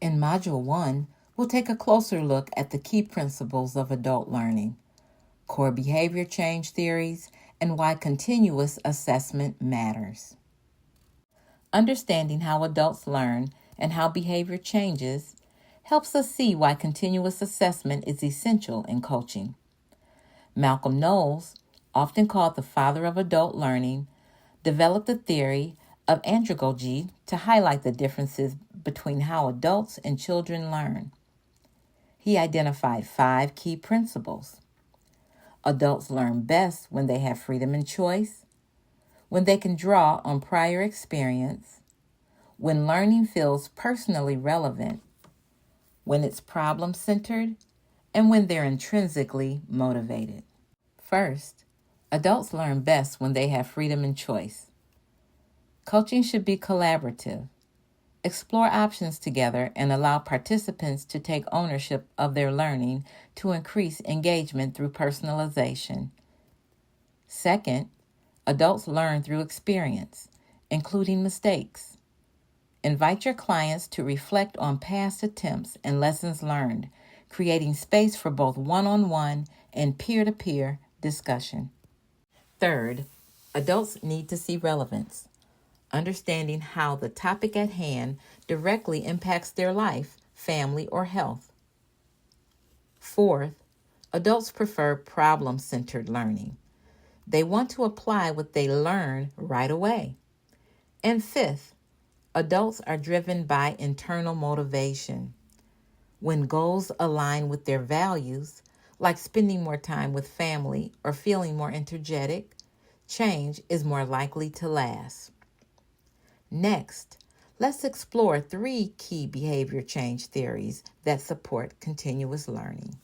In Module 1, we'll take a closer look at the key principles of adult learning, core behavior change theories, and why continuous assessment matters. Understanding how adults learn and how behavior changes helps us see why continuous assessment is essential in coaching. Malcolm Knowles, often called the father of adult learning, developed the theory of andragogy to highlight the differences between how adults and children learn. He identified 5 key principles. Adults learn best when they have freedom and choice, when they can draw on prior experience, when learning feels personally relevant, when it's problem-centered, and when they're intrinsically motivated. First, adults learn best when they have freedom and choice. Coaching should be collaborative. Explore options together and allow participants to take ownership of their learning to increase engagement through personalization. Second, adults learn through experience, including mistakes. Invite your clients to reflect on past attempts and lessons learned, creating space for both one-on-one and peer-to-peer discussion. Third, adults need to see relevance. Understanding how the topic at hand directly impacts their life, family, or health. Fourth, adults prefer problem-centered learning. They want to apply what they learn right away. And fifth, adults are driven by internal motivation. When goals align with their values, like spending more time with family or feeling more energetic, change is more likely to last. Next, let's explore 3 key behavior change theories that support continuous learning.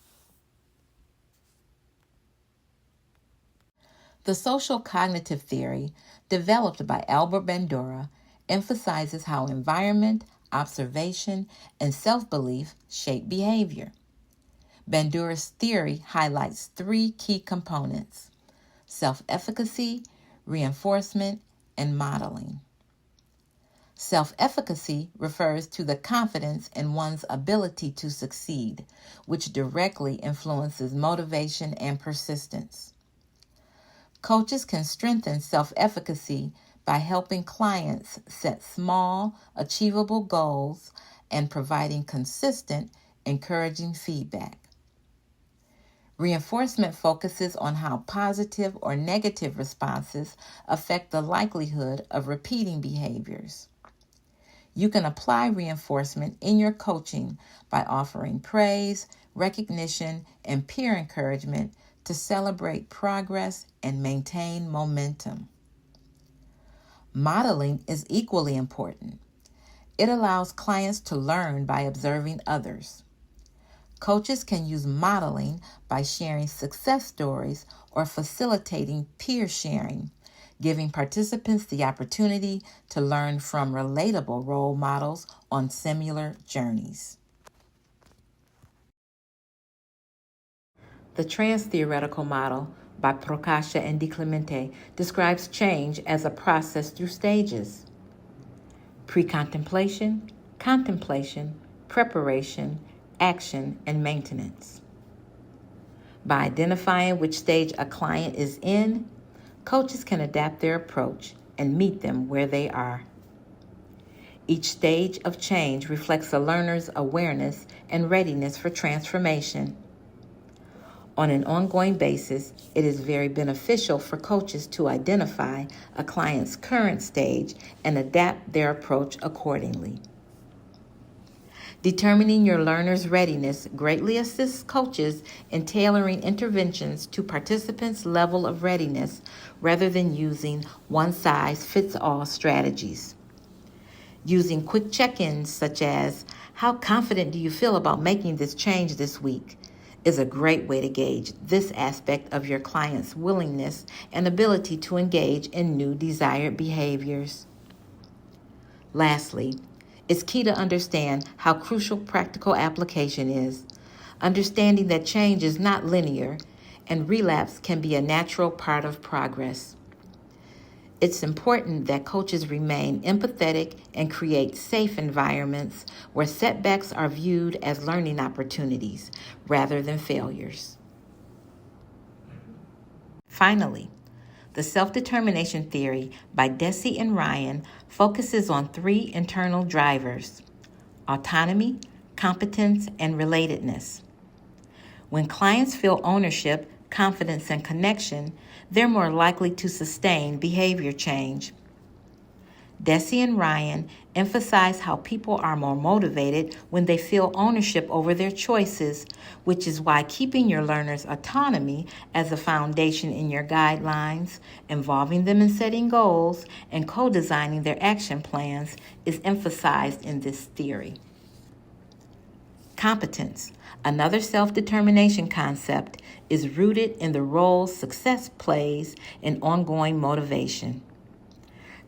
The social cognitive theory, developed by Albert Bandura, emphasizes how environment, observation, and self-belief shape behavior. Bandura's theory highlights 3 key components: self-efficacy, reinforcement, and modeling. Self-efficacy refers to the confidence in one's ability to succeed, which directly influences motivation and persistence. Coaches can strengthen self-efficacy by helping clients set small, achievable goals and providing consistent, encouraging feedback. Reinforcement focuses on how positive or negative responses affect the likelihood of repeating behaviors. You can apply reinforcement in your coaching by offering praise, recognition, and peer encouragement to celebrate progress and maintain momentum. Modeling is equally important. It allows clients to learn by observing others. Coaches can use modeling by sharing success stories or facilitating peer sharing, giving participants the opportunity to learn from relatable role models on similar journeys. The trans-theoretical model by Procaccia and Di Clemente describes change as a process through stages: pre-contemplation, contemplation, preparation, action, and maintenance. By identifying which stage a client is in, coaches can adapt their approach and meet them where they are. Each stage of change reflects a learner's awareness and readiness for transformation. On an ongoing basis, it is very beneficial for coaches to identify a client's current stage and adapt their approach accordingly. Determining your learner's readiness greatly assists coaches in tailoring interventions to participants' level of readiness rather than using one-size-fits-all strategies. Using quick check-ins such as, "How confident do you feel about making this change this week?" is a great way to gauge this aspect of your client's willingness and ability to engage in new desired behaviors. Lastly, it's key to understand how crucial practical application is, understanding that change is not linear and relapse can be a natural part of progress. It's important that coaches remain empathetic and create safe environments where setbacks are viewed as learning opportunities rather than failures. Finally, the self-determination theory by Deci and Ryan focuses on 3 internal drivers: autonomy, competence, and relatedness. When clients feel ownership, confidence, and connection, they're more likely to sustain behavior change. Deci and Ryan emphasize how people are more motivated when they feel ownership over their choices, which is why keeping your learners' autonomy as a foundation in your guidelines, involving them in setting goals, and co-designing their action plans is emphasized in this theory. Competence, another self-determination concept, is rooted in the role success plays in ongoing motivation.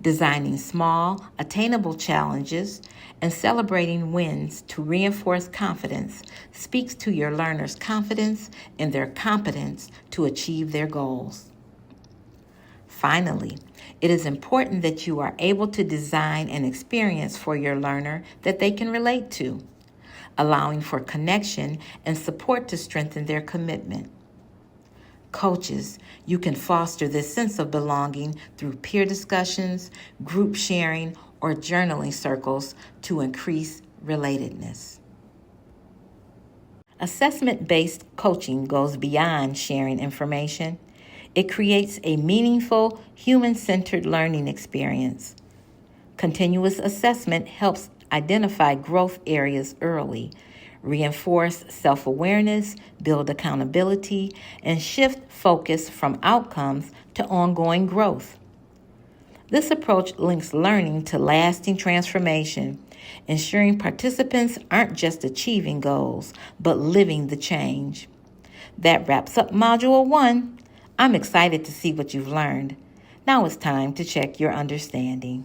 Designing small, attainable challenges and celebrating wins to reinforce confidence speaks to your learners' confidence in their competence to achieve their goals. Finally, it is important that you are able to design an experience for your learner that they can relate to, allowing for connection and support to strengthen their commitment. Coaches, you can foster this sense of belonging through peer discussions, group sharing, or journaling circles to increase relatedness. Assessment-based coaching goes beyond sharing information. It creates a meaningful, human-centered learning experience. Continuous assessment helps identify growth areas early, reinforce self-awareness, build accountability, and shift focus from outcomes to ongoing growth. This approach links learning to lasting transformation, ensuring participants aren't just achieving goals, but living the change. That wraps up Module 1. I'm excited to see what you've learned. Now it's time to check your understanding.